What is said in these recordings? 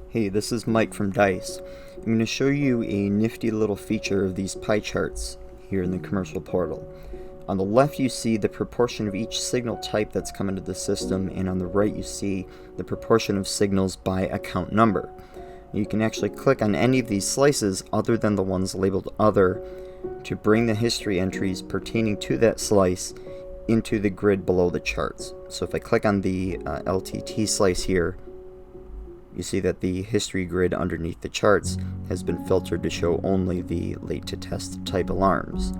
Hey, this is Mike from DICE. I'm going to show you a nifty little feature of these pie charts here in the commercial portal. On the left you see the proportion of each signal type that's come into the system, and on the right you see the proportion of signals by account number. You can actually click on any of these slices other than the ones labeled Other to bring the history entries pertaining to that slice into the grid below the charts. So if I click on the LTT slice here, you see that the history grid underneath the charts has been filtered to show only the late to test type alarms.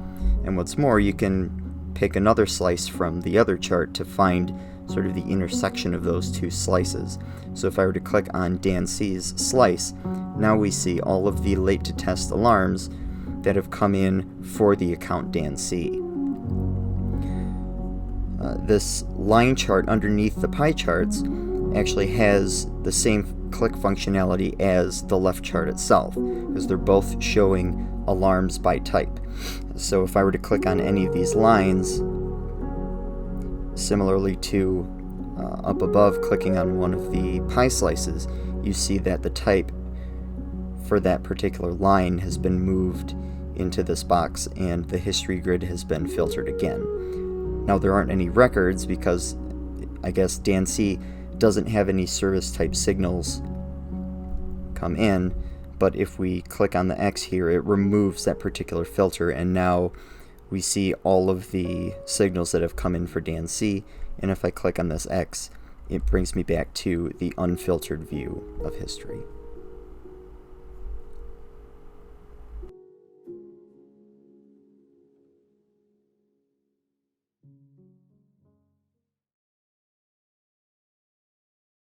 And what's more, you can pick another slice from the other chart to find sort of the intersection of those two slices. So if I were to click on Dan C's slice, now we see all of the late to test alarms that have come in for the account Dan C. This line chart underneath the pie charts actually has the same click functionality as the left chart itself, because they're both showing alarms by type. So if I were to click on any of these lines, similarly to up above clicking on one of the pie slices, you see that the type for that particular line has been moved into this box and the history grid has been filtered again. Now there aren't any records because I guess Dan C doesn't have any service type signals come in, but if we click on the X here, it removes that particular filter, and now we see all of the signals that have come in for Dan C, and if I click on this X, it brings me back to the unfiltered view of history.